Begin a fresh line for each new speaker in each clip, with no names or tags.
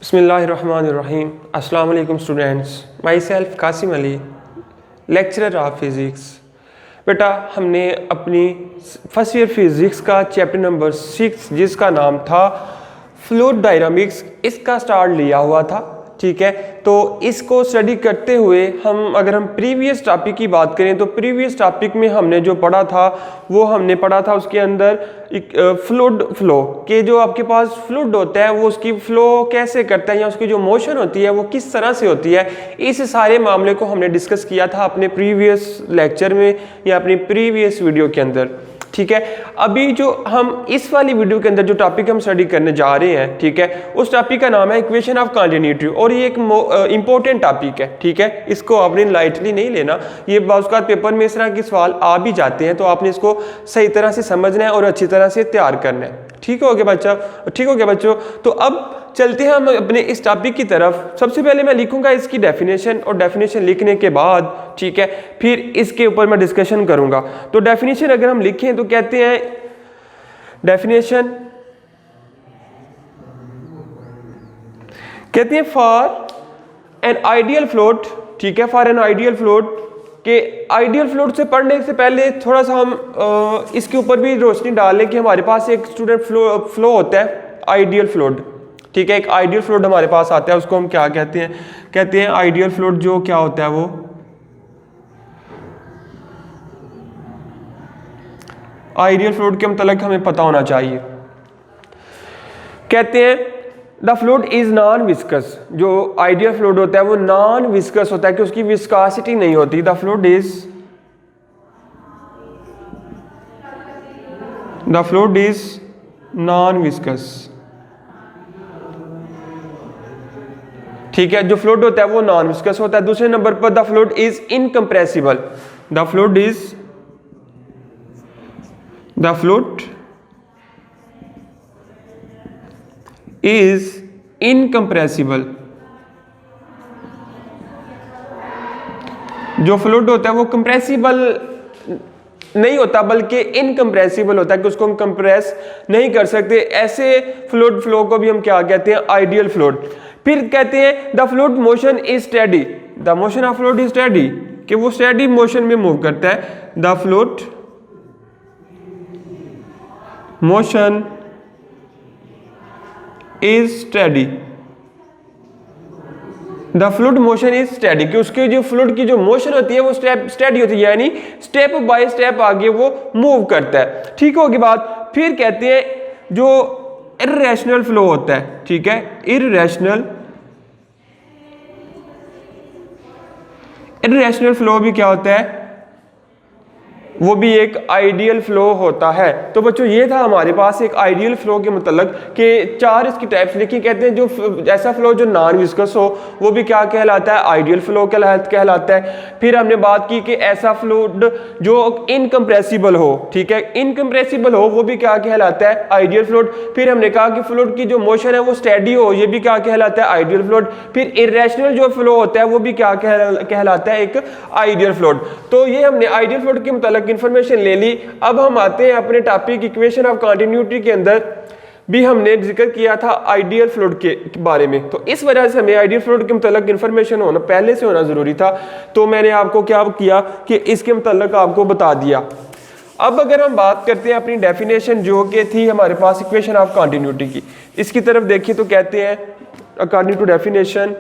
बिस्मिल्लाहिर्रहमानिर्रहीम। अस्सलाम वालेकुम students, my self Qasim Ali, lecturer of physics. बेटा हमने अपनी फर्स्ट ईयर फिज़िक्स का चैप्टर नंबर 6 जिसका नाम था फ्लूइड डायनामिक्स, इसका स्टार्ट लिया हुआ था। ठीक है, तो इसको स्टडी करते हुए अगर हम प्रीवियस टॉपिक की बात करें तो प्रीवियस टॉपिक में हमने जो पढ़ा था वो हमने पढ़ा था उसके अंदर एक फ्लूइड फ्लो के जो आपके पास फ्लूइड होता है वो उसकी फ्लो कैसे करता है या उसकी जो मोशन होती है वो किस तरह से होती है, इस सारे मामले को हमने डिस्कस किया था अपने प्रीवियस लेक्चर में या अपनी प्रीवियस वीडियो के अंदर। ठीक है, अभी जो हम इस वाली वीडियो के अंदर जो टॉपिक हम स्टडी करने जा रहे हैं, ठीक है, उस टॉपिक का नाम है इक्वेशन ऑफ कंटिन्यूटी और ये एक इंपॉर्टेंट टॉपिक है। ठीक है, इसको आपने लाइटली नहीं लेना, ये बाज़ पेपर में इस तरह के सवाल आ भी जाते हैं, तो आपने इसको सही तरह से समझना है और अच्छी तरह से तैयार करना है। ठीक हो गया बच्चा? ठीक हो गया बच्चों? तो अब चलते हैं हम अपने इस टॉपिक की तरफ। सबसे पहले मैं लिखूंगा इसकी डेफिनेशन और डेफिनेशन लिखने के बाद, ठीक है, फिर इसके ऊपर मैं डिस्कशन करूंगा। तो डेफिनेशन अगर हम लिखें तो कहते हैं डेफिनेशन कहते हैं फॉर एन आइडियल फ्लूइड। ठीक है, फॉर एन आइडियल फ्लूइड के आइडियल फ्लूइड से पढ़ने से पहले थोड़ा सा हम इसके ऊपर भी रोशनी डाल लें कि हमारे पास एक स्टूडेंट फ्लो होता है आइडियल फ्लूइड। ठीक है, एक आइडियल फ्लूइड हमारे पास आता है, उसको हम क्या कहते हैं? कहते हैं आइडियल फ्लूइड जो क्या होता है वो आइडियल फ्लूइड के मतलब हमें पता होना चाहिए। कहते हैं the fluid is non viscous. जो आइडियल फ्लूइड होता है वो नॉन विस्कस होता है कि उसकी विस्कासिटी नहीं होती। The fluid is non viscous. ठीक है, जो फ्लूइड होता है वो नॉन विस्कस होता है। दूसरे नंबर पर the fluid is incompressible. The fluid is incompressible. जो फ्लूइड होता है वो कंप्रेसिबल नहीं होता बल्कि इनकम्प्रेसिबल होता है कि उसको हम कंप्रेस नहीं कर सकते। ऐसे फ्लूइड फ्लो को भी हम क्या कहते हैं? Ideal fluid. फिर कहते हैं the fluid motion is steady. The motion of fluid is steady, कि वो स्टेडी मोशन में मूव करता है। The fluid motion is steady. The fluid motion is steady, कि उसके जो फ्लूइड की जो मोशन होती है वो स्टेडी होती है, यानी स्टेप बाय स्टेप आगे वो मूव करता है। ठीक होगी बात? फिर कहते हैं जो इर्रेशनल फ्लो होता है, ठीक है, इर्रेशनल फ्लो भी क्या होता है? वो भी एक आइडियल फ्लो होता है। तो बच्चों ये था हमारे पास एक आइडियल फ्लो के मतलब कि 4 इसकी टाइप्स लिखी। कहते हैं जो ऐसा फ्लो जो नॉन विस्कस हो वो भी क्या कहलाता है? आइडियल फ्लो कहलाता है। फिर हमने बात की कि ऐसा फ्लूइड जो इनकम्प्रेसिबल हो, ठीक है, इनकम्प्रेसिबल हो, वो भी क्या कहलाता है? Ideal fluid. फिर हमने कहा कि फ्लूइड की जो मोशन है वो स्टेडी हो, ये भी क्या कहलाता है? Ideal fluid. फिर इर्रेशनल जो फ्लो होता है वो भी क्या कहलाता है? एक आइडियल फ्लूइड। तो ये हमने आइडियल फ्लूइड के मुताबिक इंफॉर्मेशन ले ली। अब हम आते हैं अपने टॉपिक इक्वेशन ऑफ कंटिन्यूटी के अंदर भी हमने जिक्र किया था आइडियल फ्लूइड के बारे में। तो इस वजह से हमें आइडियल फ्लूइड के मुताबिक इंफॉर्मेशन होना पहले से होना जरूरी था। तो मैंने आपको क्या किया कि इसके मुताबिक आपको बता दिया। अब अगर हम बात करते हैं अपनी डेफिनेशन जो कि थी हमारे पास इक्वेशन ऑफ कंटिन्यूटी की, इसकी तरफ देखिए तो कहते हैं अकॉर्डिंग टू डेफिनेशन,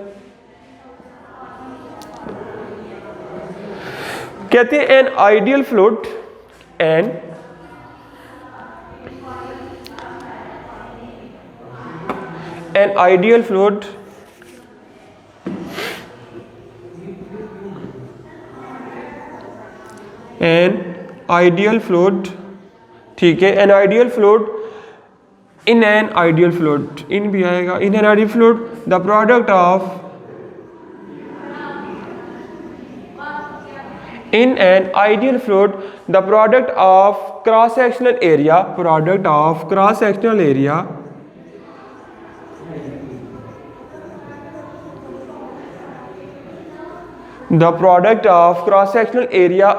कहते हैं an ideal fluid an ideal fluid ठीक है, an ideal fluid in an ideal fluid, in भी आएगा, in an ideal fluid the product of in an ideal fluid the product of cross sectional area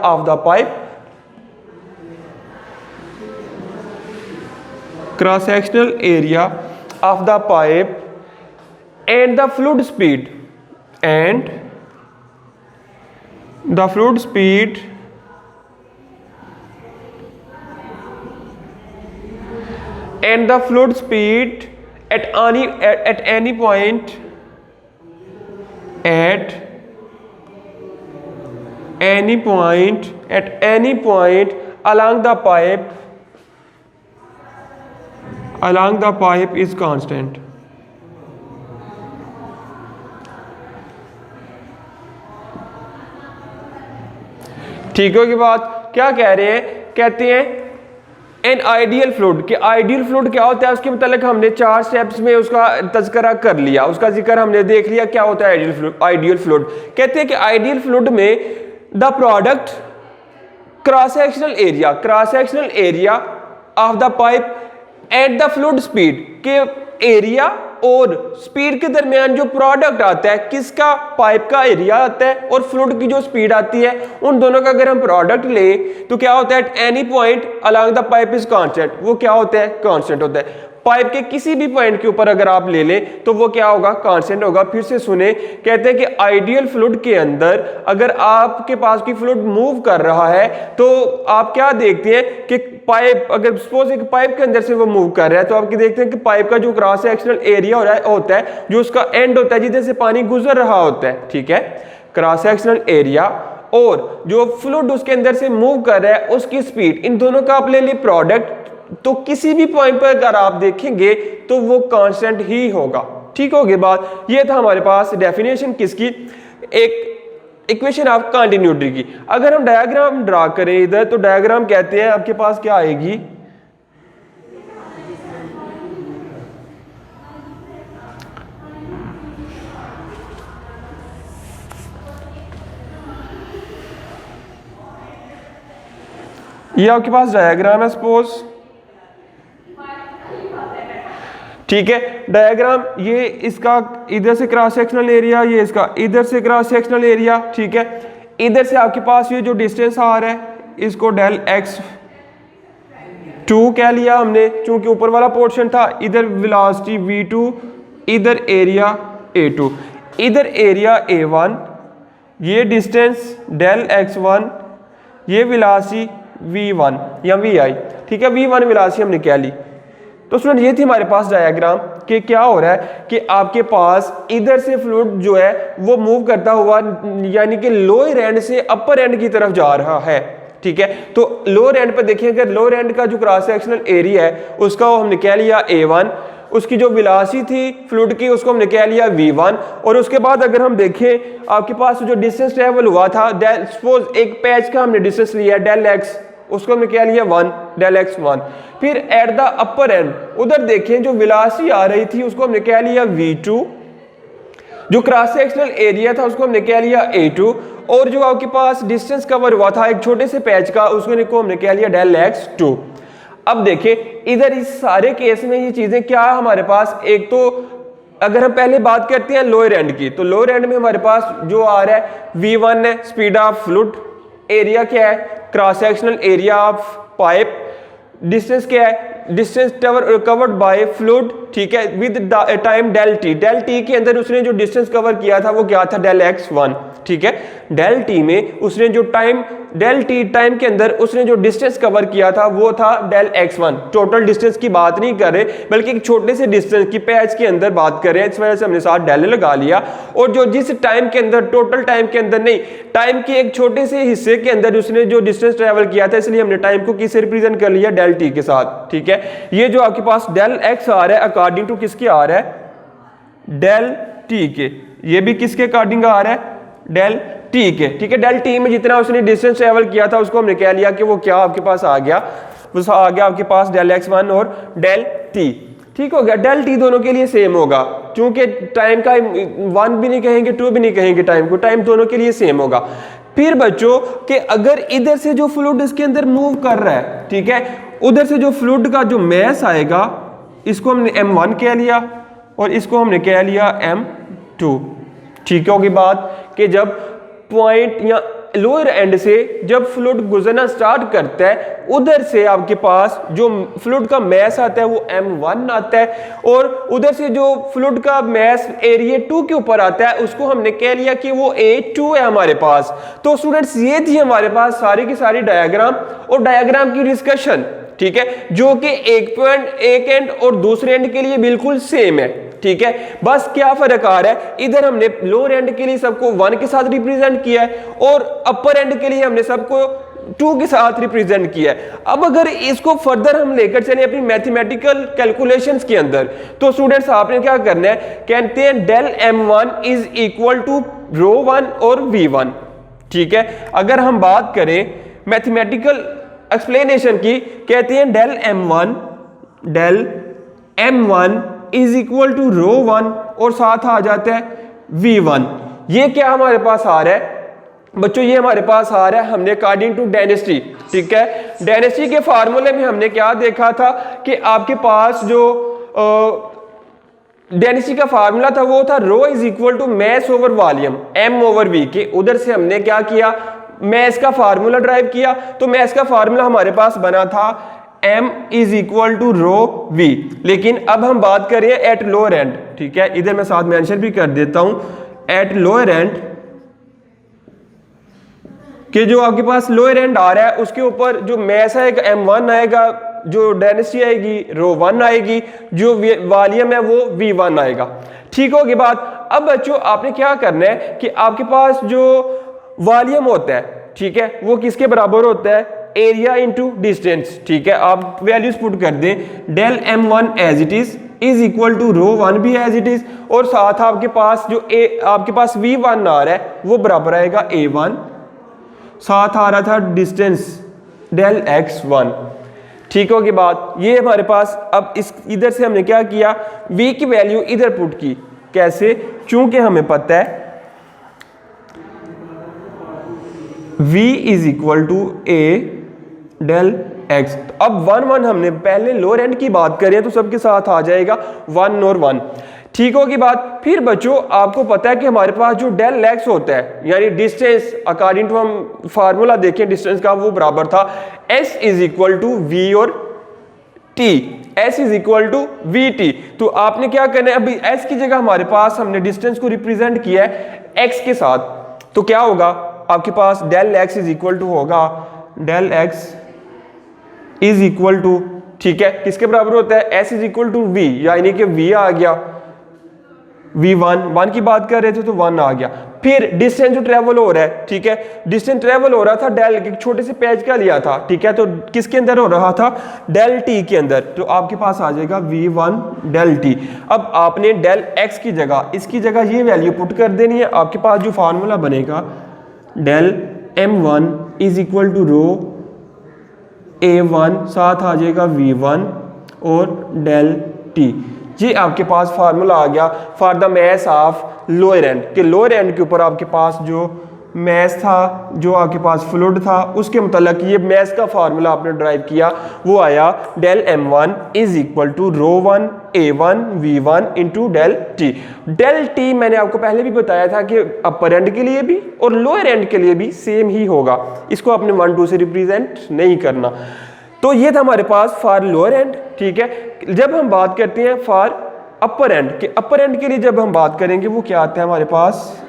of the pipe cross sectional area of the pipe and the fluid speed and the fluid speed and the fluid speed at any point along the pipe is constant. ठीक होगी बात। क्या कह रहे हैं, कहते हैं an ideal fluid, कि आइडियल फ्लूइड क्या होता है उसके मतलब हमने 4 स्टेप्स में उसका तज़किरा कर लिया, उसका जिक्र हमने देख लिया क्या होता है आइडियल फ्लूइड। कहते हैं कि आइडियल फ्लूइड में the product cross sectional area of the pipe at the fluid speed, के एरिया और स्पीड के दरमियान जो प्रोडक्ट आता है, किसका, पाइप का एरिया आता है और फ्लूइड की जो स्पीड आती है, उन दोनों का अगर हम प्रोडक्ट ले तो क्या होता है, at any point along the pipe is constant. वो क्या होता है, कांस्टेंट होता है। पाइप के किसी भी पॉइंट के ऊपर अगर आप ले लें तो वो क्या होगा, कांस्टेंट होगा। फिर से सुने, कहते हैं कि आइडियल फ्लूइड के अंदर अगर आपके पास की फ्लूइड मूव कर रहा है तो आप क्या देखते हैं कि पाइप, अगर सपोज एक पाइप के अंदर से वो मूव कर रहा है तो आप देखते हैं कि पाइप का जो क्रॉस सेक्शनल एरिया होता है, जो उसका एंड होता है जिधर से पानी गुजर रहा होता है, ठीक है, क्रॉस सेक्शनल एरिया और जो फ्लूइड उसके अंदर से मूव कर रहा है उसकी स्पीड, इन दोनों का आप ले लिए प्रोडक्ट, तो किसी भी पॉइंट पर अगर आप देखेंगे तो वो कांस्टेंट ही होगा। ठीक होगी बात। ये था हमारे पास डेफिनेशन किसकी, एक इक्वेशन ऑफ कंटिन्यूटी की। अगर हम डायग्राम ड्रा करें इधर, तो डायग्राम कहते हैं आपके पास क्या आएगी, ये आपके पास डायग्राम है सपोज, ठीक है। डायग्राम ये इसका इधर से क्रॉस सेक्शनल एरिया, ये इसका इधर से क्रॉस सेक्शनल एरिया, ठीक है। इधर से आपके पास ये जो डिस्टेंस आ रहा है इसको डेल x2 कह लिया हमने, चूंकि ऊपर वाला पोर्शन था। इधर वेलोसिटी v2, इधर एरिया a2, इधर एरिया a1, ये डिस्टेंस डेल x1, ये वेलोसिटी v1 या vi, ठीक है। v1 वेलोसिटी हमने क्या ली। तो स्टूडेंट ये थी हमारे पास डायग्राम कि क्या हो रहा है कि आपके पास इधर से फ्लूइड जो है वो मूव करता हुआ यानी कि लोअर एंड से अपर एंड की तरफ जा रहा है, ठीक है। तो लोअर एंड पर देखिए, अगर लोअर एंड का जो क्रॉस सेक्शनल एरिया है उसका हमने क्या लिया a1, उसकी जो वेलोसिटी थी फ्लूइड की उसको हमने क्या लिया v1, और उसके बाद अगर हम देखें आपके पास जो डिस्टेंस ट्रेवल हुआ था, सपोज एक पैच का हमने डिस्टेंस लिया डेल x, उसको हमने क्या लिया 1, डेल x1। फिर एट द अपर एंड उधर देखें जो वेलोसिटी आ रही थी उसको हमने क्या लिया v2, जो क्रॉस सेक्शनल एरिया था उसको हमने क्या लिया a2, और जो आपके पास डिस्टेंस कवर हुआ था एक छोटे से पैच का उसको हमने क्या लिया डेल x2। अब देखें इधर इस सारे केस में ये चीजें क्या है हमारे पास, एक तो अगर हम पहले बात करते हैं लोअर एंड की, तो लोअर एंड में हमारे पास जो आ रहा है v1 है, स्पीड ऑफ फ्लूइड, एरिया क्या है, cross sectional area of pipe, distance क्या है, डिस्टेंस कवर्ड बाय फ्लूइड, ठीक है, विद टाइम डेल टी के अंदर उसने जो डिस्टेंस कवर किया था वो क्या था डेल x1, ठीक है। डेल टी में उसने जो डेल टी टाइम के अंदर उसने जो डिस्टेंस कवर किया था वो था डेल x1। टोटल डिस्टेंस की बात नहीं कर रहे बल्कि एक छोटे से डिस्टेंस की पैच के अंदर बात कर रहे हैं, इस वजह से हमने साथ डेल लगा लिया। और जो जिस टाइम के अंदर, टोटल टाइम के अंदर नहीं, टाइम के एक छोटे से हिस्से के अंदर उसने जो डिस्टेंस ट्रेवल किया था, इसलिए हमने टाइम को किससे रिप्रेजेंट कर लिया, डेल टी के साथ, ठीक है। ये जो आपके पास डेल x आ रहा है अकॉर्डिंग टू किसके आ रहा है, डेल टी के, ये भी किसके अकॉर्डिंग आ रहा है, डेल टी के, ठीक है। डेल टी में जितना उसने डिस्टेंस ट्रेवल किया था उसको हमने कह लिया कि वो क्या आपके पास आ गया, वो आ गया आपके पास डेल x1 और डेल टी, ठीक हो गया। डेल टी दोनों के लिए सेम होगा, क्योंकि टाइम का 1 भी नहीं कहेंगे 2 भी नहीं कहेंगे, टाइम को, टाइम दोनों के लिए सेम होगा। फिर बच्चों कि अगर इधर से जो फ्लूइड इसके अंदर मूव कर रहा है, ठीक है, उधर से जो फ्लूइड का जो मैस आएगा इसको हमने m1 कह लिया और इसको हमने कह लिया m2, ठीक होगी बात। कि जब पॉइंट या लोअर एंड से जब फ्लूइड गुजरना स्टार्ट करता है, उधर से आपके पास जो फ्लूइड का मैस आता है वो m1 आता है, और उधर से जो फ्लूइड का मैस एरिया 2 के ऊपर आता है उसको हमने कह लिया कि वो A2 है हमारे पास। तो स्टूडेंट्स ये थी हमारे पास सारी की सारी डायग्राम और डायग्राम की डिस्कशन, ठीक है, जो कि एक एंड और दूसरे एंड के लिए बिल्कुल सेम है, ठीक है। बस क्या फर्क आ रहा है, इधर हमने लोअर एंड के लिए सबको 1 के साथ रिप्रेजेंट किया है और अपर एंड के लिए हमने सबको 2 के साथ रिप्रेजेंट किया है। अब अगर इसको फर्दर हम लेकर चले अपनी मैथमेटिकल कैलकुलेशंस के अंदर, तो स्टूडेंट्स आपने क्या करना है, कहते हैं del m1 is equal to ρ1 और v1, ठीक है। अगर हम बात करें मैथमेटिकल एक्सप्लेनेशन की, कहते हैं del m1 is equal to ρ1 और साथ आ जाता है v1। ये क्या हमारे पास आ रहा है बच्चों, ये हमारे पास आ रहा है हमने अकॉर्डिंग टू डेनिस्टी, ठीक है। डेनिस्टी के फार्मूले में हमने क्या देखा था कि आपके पास जो डेनिस्टी का फार्मूला था वो था ρ is equal to mass over volume m over v के। उधर से हमने क्या किया, मैस का फार्मूला ड्राइव किया, तो मैस का फार्मूला हमारे पास बना था m is equal to ρ v। लेकिन अब हम बात करें एट लोअर एंड, ठीक है, इधर मैं साथ मेंशन भी कर देता हूं, एट लोअर एंड कि जो आपके पास लोअर एंड आ रहा है उसके ऊपर जो मैस आएगा m1 आएगा, जो डेंसिटी आएगी ρ1 आएगी, जो वॉल्यूम है वो v1 आएगा, ठीक होगी बात। अब बच्चों आपने क्या करना है कि आपके पास जो वॉल्यूम होता है, ठीक है, वो किसके बराबर होता है, एरिया इंटू डिस्टेंस, ठीक है। आप वैल्यूज पुट कर दें, del m1 as it is equal to ρ1 भी एज इट इज, और साथ आपके पास जो आपके पास v1 आ रहा है वो बराबर आएगा a1, साथ आ रहा था डिस्टेंस डेल x1, ठीक होगी बात। ये हमारे पास अब इस इधर से हमने क्या किया, v की वैल्यू इधर पुट की, कैसे, चूंकि हमें पता है v is equal to a del x। अब 1 1 हमने पहले लोअर एंड की बात करें तो सबके साथ आ जाएगा 1 और 1, ठीक होगी बात। फिर बच्चों आपको पता है कि हमारे पास जो डेल x होता है यानी डिस्टेंस, अकॉर्डिंग टू हम फार्मूला देखें डिस्टेंस का, वो बराबर था s is equal to v और t, s is equal to vt। तो आपने क्या करना है, अभी s की जगह हमारे पास हमने डिस्टेंस को रिप्रेजेंट किया है x के साथ, तो क्या होगा आपके पास del x is equal to होगा del x is equal to, ठीक है, किसके बराबर होता है, s is equal to v, यानी कि v आ गया, v1 1 की बात कर रहे थे तो 1 आ गया। फिर डिस्टेंस जो ट्रेवल हो रहा है, ठीक है, डिस्टेंस ट्रेवल हो रहा था डेल के छोटे से पेज का लिया था, ठीक है, तो किसके अंदर हो रहा था, डेल t के अंदर, तो आपके पास आ जाएगा v1 डेल t। अब आपने डेल x की जगह इसकी जगह ये वैल्यू पुट कर देनी है, आपके पास जो फार्मूला बनेगा del m1 is equal to ρ a1, साथ आ जाएगा v1 और डेल t। ये आपके पास फार्मूला आ गया for the mass of lower and, कि लोअर एंड के ऊपर आपके पास जो मैस था, जो आपके पास फ्लूइड था, उसके मतलब ये मैस का फार्मूला आपने ड्राइव किया, वो आया del m1 is equal to ρ1 a1 v1 into del t। Del t मैंने आपको पहले भी बताया था कि अपर एंड के लिए भी और लोअर एंड के लिए भी सेम ही होगा, इसको आपने 1 2 से रिप्रेजेंट नहीं करना। तो ये था हमारे पास फॉर लोअर एंड, ठीक है। जब हम बात करते हैं फॉर अपर एंड के, अपर एंड के लिए जब हम बात करेंगे वो क्या आता है हमारे पास,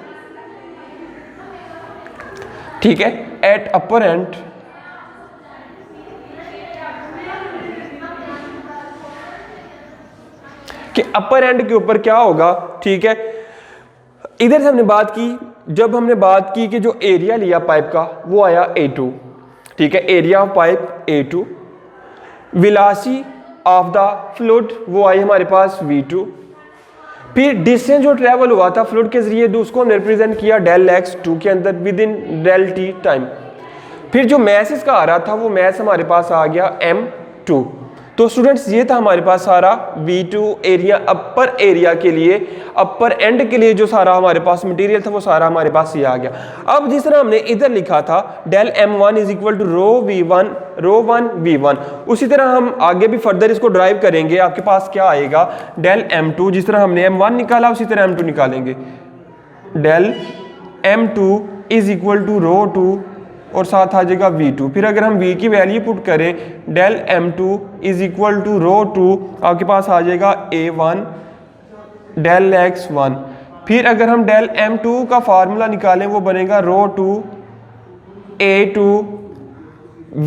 ठीक है, एट अपर एंड कि अपर एंड के ऊपर क्या होगा, ठीक है। इधर से हमने बात की, जब हमने बात की कि जो एरिया लिया पाइप का वो आया A2, ठीक है, area of pipe A2, velocity of the fluid वो आई हमारे पास v2, फिर डिस्टेंस जो ट्रेवल हुआ था फ्लूइड के जरिए उसको हमने रिप्रेजेंट किया डेल x2 के अंदर within del t time. फिर जो मैस इसका आ रहा था वो मैस हमारे पास आ गया m2। तो स्टूडेंट्स ये था हमारे पास सारा v2 एरिया, अपर एरिया के लिए, अपर एंड के लिए जो सारा हमारे पास मटेरियल था वो सारा हमारे पास ये आ गया। अब जिस तरह हमने इधर लिखा था del m1 is equal to ρ1 v1, उसी तरह हम आगे भी फर्दर इसको ड्राइव करेंगे। आपके पास क्या आएगा डेल m2, जिस तरह हमने m1 निकाला उसी तरह m2 निकालेंगे, del m2 is equal to rho two और साथ आ जाएगा V2। फिर अगर हम V की वैल्यू पुट करें del M2 is equal to rho two, आपके पास आ जाएगा A1 डेल X1। फिर अगर हम डेल M2 का फार्मूला निकालें वो बनेगा रो टू A2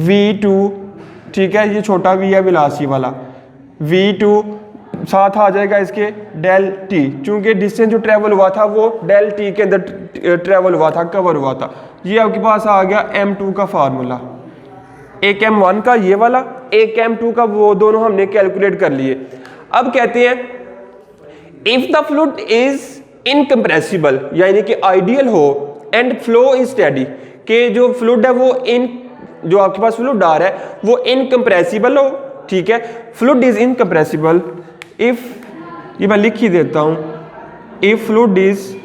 V2, ठीक है, ये छोटा v है विलासी वाला, V2 साथ आ जाएगा इसके डेल T, चूंकि डिस्टेंस जो ट्रेवल हुआ था वो डेल T के अंदर ट्रेवल हुआ था, कवर हुआ था। ये आपके पास आ गया M2 का फार्मूला, एक M1 का ये वाला, एक M2 का, वो दोनों हमने कैलकुलेट कर लिए। अब कहते हैं if the fluid is incompressible, यानी कि आइडियल हो, एंड फ्लो इज स्टेडी, कि जो फ्लूइड है वो जो आपके पास फ्लूइड आ रहा है वो इनकम्प्रेसिबल हो, ठीक है, फ्लूइड इज इनकम्प्रेसिबल इफ, ये मैं लिख ही देता हूं, if fluid is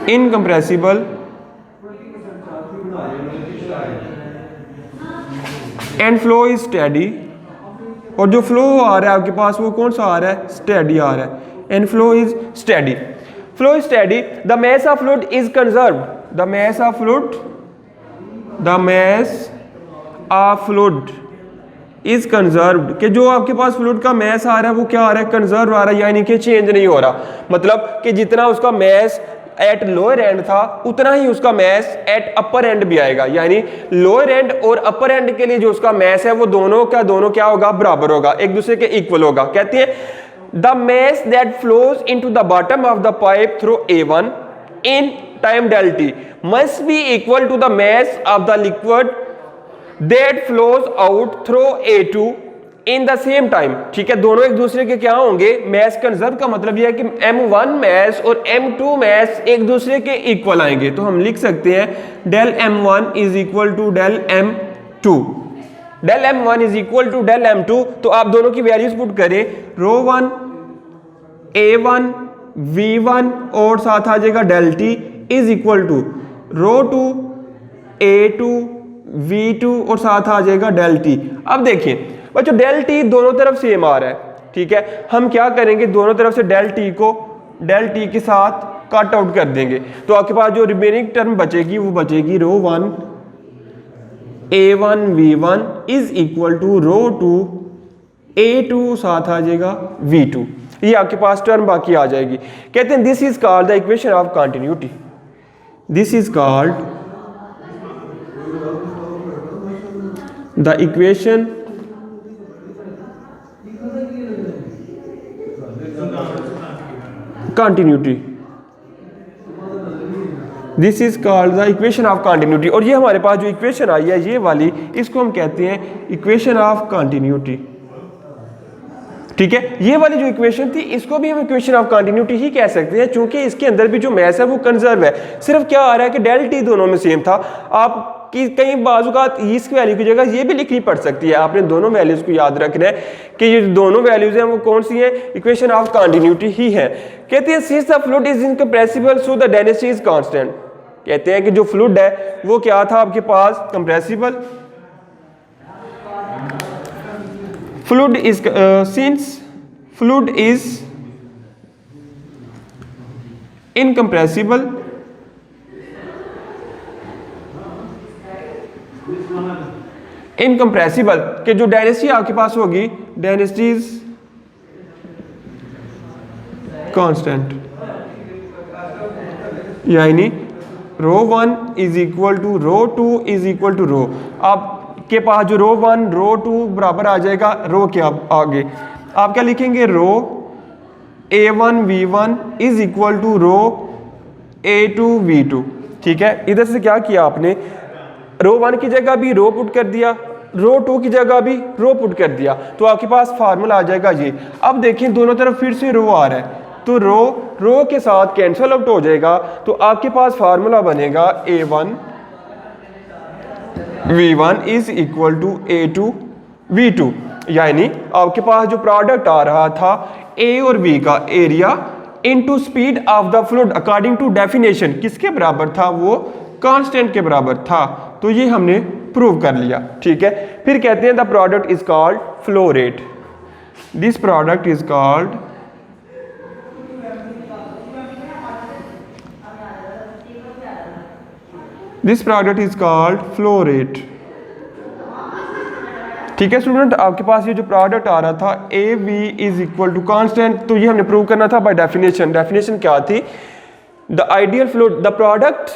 incompressible and flow is steady, और जो फ्लो आ रहा है आपके पास वो कौन सा आ रहा है, स्टेडी आ रहा है, and flow is steady, flow is steady, the mass of fluid is conserved, the mass of fluid is conserved, कि जो आपके पास फ्लूइड का मैस आ रहा है वो क्या आ रहा है, कंजर्व आ रहा है, यानी कि चेंज नहीं हो रहा। मतलब कि जितना उसका मैस एट लोअर एंड था उतना ही उसका मैस एट अपर एंड भी आएगा, यानी लोअर एंड और अपर एंड के लिए जो उसका मैस है वो दोनों क्या होगा, बराबर होगा, एक दूसरे के इक्वल होगा। कहते हैं the mass that flows into the bottom of the pipe through A1 in time del T must be equal to the mass of the liquid that flows out through A2 in the same time, ठीक है, दोनों एक दूसरे के क्या होंगे, mess conserve का मतलब यह है कि M1 मैस और M2 मैस एक दूसरे के इक्वल आएंगे। तो हम लिख सकते हैं del M1 is equal to del M2, del M1 is equal to del M2। तो आप दोनों की वैल्यूज पुट करें, रो 1 A1 V1 और साथ आ जाएगा del T is equal to rho 2 A2 V2 और साथ आ जाएगा डेल T। अब देखिए बच्चों डेल T दोनों तरफ सेम आ रहा है, ठीक है, हम क्या करेंगे, दोनों तरफ से डेल T के साथ कट आउट कर देंगे, तो आपके पास जो रिमेनिंग टर्म बचेगी वो बचेगी rho 1 A1 V1 is equal to rho 2 A2 साथ आ जाएगा V2, ये आपके पास टर्म बाकी आ जाएगी। कहते हैं this is called the equation of continuity, this is called the equation continuity, this is called the equation of continuity. और ये हमारे पास जो इक्वेशन आई है ये वाली, इसको हम कहते हैं इक्वेशन ऑफ कंटिन्यूटी, ठीक है। ये वाली जो इक्वेशन थी इसको भी हम इक्वेशन ऑफ कंटिन्यूटी ही कह सकते हैं, चूंकि इसके अंदर भी जो मैस है वो कंजर्व है। सिर्फ क्या आ रहा है कि डेल टी दोनों में सेम था। आप कि कई बाजुकात इसकी वैल्यू की जगह ये भी लिखनी पड़ सकती है, आपने दोनों वैल्यूज को याद रखना है कि ये दोनों वैल्यूज हैं वो कौन सी है, इक्वेशन ऑफ कंटिन्यूटी ही है। कहते हैं since the fluid is incompressible so the density is constant. कहते हैं कि जो फ्लूइड है वो क्या था आपके पास, compressible. Fluid is since fluid is incompressible incompressible के जो डेंसिटी आपके पास होगी, डेंसिटी इज कांस्टेंट, यानी rho 1 is equal to rho 2 is equal to rho. आपके पास जो रो 1 रो 2 बराबर आ जाएगा रो के आगे, आप क्या लिखेंगे, rho A1 V1 is equal to rho A2 V2। ठीक है, इधर से क्या किया आपने, रो 1 की जगह भी रो पुट कर दिया, रो 2 की जगह भी रो पुट कर दिया, तो आपके पास फार्मूला आ जाएगा ये। अब देखें दोनों तरफ फिर से रो आ रहा है, तो रो के साथ कैंसल आउट हो जाएगा, तो आपके पास फार्मूला बनेगा A1 V1 is equal to A2 V2, यानी आपके पास जो प्रोडक्ट आ रहा था A और B का area into speed of the fluid according to definition किसके बराबर था, वो कांस्टेंट के बराबर था। तो ये हमने प्रूव कर लिया। ठीक है, फिर कहते हैं the product is called flow rate, this product is called this product is called flow rate. ठीक है स्टूडेंट, आपके पास ये जो प्रोडक्ट आ रहा था A V is equal to constant, तो ये हमने प्रूव करना था बाय डेफिनेशन। डेफिनेशन क्या थी? The ideal flow, the product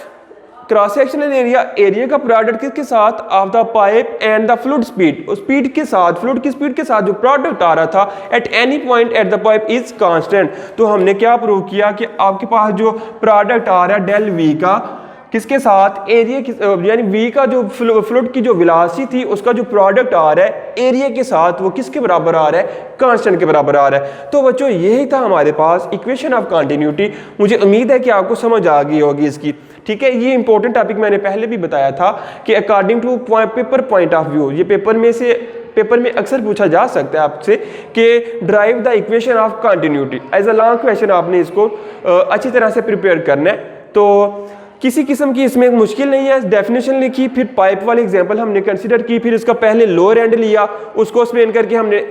cross sectional area, area का प्रोडक्ट किसके साथ? Of the pipe and the fluid speed, उस स्पीड के साथ, फ्लूइड की स्पीड के साथ जो प्रोडक्ट आ रहा था at any point at the pipe is constant. तो हमने क्या प्रूव किया कि आपके पास जो प्रोडक्ट आ रहा है डेल वी का किसके साथ? एरिया यानी v का जो फ्लूइड की जो वेलोसिटी थी उसका जो प्रोडक्ट आ रहा है एरिया के साथ वो किसके बराबर आ रहा है? कांस्टेंट के बराबर आ रहा है। तो बच्चों यही था हमारे पास इक्वेशन ऑफ कंटिन्यूटी। मुझे उम्मीद है कि आपको समझ आ गई होगी इसकी। ठीक है, ये इंपॉर्टेंट टॉपिक मैंने पहले भी बताया था कि according to paper point of view, ये पेपर में अक्सर पूछा जा सकता है आपसे कि derive the equation of continuity as a long question. आपने इसको अच्छी तरह से प्रिपेयर करना है। तो किसी किस्म की इसमें मुश्किल नहीं है। डेफिनेशन लिखी, फिर पाइप वाली एग्जांपल हमने कंसीडर की, फिर इसका पहले लोअर एंड लिया, उसको एक्सप्लेन करके हमने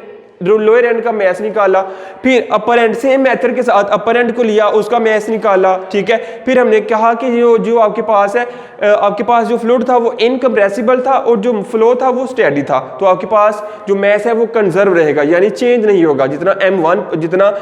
लोअर एंड का मैथ निकाला, फिर अपर एंड सेम मेथड के साथ अपर एंड को लिया, उसका मैथ निकाला। ठीक है, फिर हमने कहा कि जो आपके पास है, आपके पास जो फ्लूइड था वो इनकम्प्रेसिबल था और जो फ्लो था वो स्टेडी था। तो आपके पास जो मैथ है वो कंजर्व रहेगा, यानी चेंज नहीं होगा। जितना m1 जितना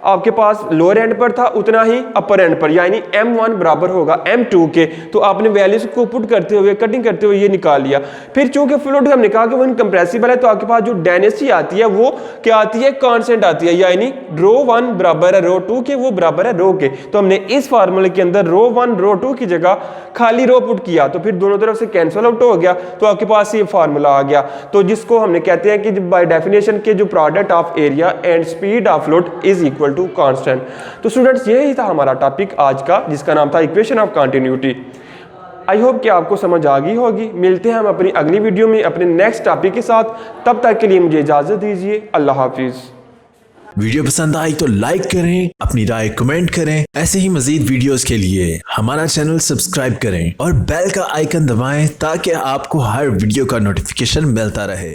आपके पास लोअर एंड पर था उतना ही अपर एंड पर, यानी m1 बराबर होगा m2 के। तो आपने वैल्यूज को पुट करते हुए, कटिंग करते हुए ये निकाल लिया। फिर चूंकि फ्लूइड हमने कहा कि वो इनकम्प्रेसिबल है, तो आपके पास जो डेंसिटी आती है वो क्या आती है? कांस्टेंट आती है, यानी ρ1 बराबर है ρ2 के, वो बराबर है रो के। तो हमने इस फार्मूले के अंदर ρ1 ρ2 की जगह खाली रो पुट किया, तो फिर दोनों तरफ से कैंसिल आउट हो गया, तो आपके पास ये फार्मूला आ गया। तो जिसको हमने कहते हैं कि बाय डेफिनेशन के जो product of area and speed of fluid is equal to constant. तो स्टूडेंट्स यही था हमारा टॉपिक आज का, जिसका नाम था equation of continuity. I hope कि आपको समझ आ गई होगी। मिलते हैं हम अपनी अगली वीडियो में अपने नेक्स्ट टॉपिक के साथ। तब तक के लिए मुझे इजाजत दीजिए। अल्लाह हाफिज।
वीडियो पसंद आई तो लाइक करें, अपनी राय कमेंट करें। ऐसे ही मजीद वीडियोस के लिए हमारा चैनल सब्सक्राइब करें और बेल का आइकन दबाएं ताकि आपको हर वीडियो का नोटिफिकेशन मिलता रहे।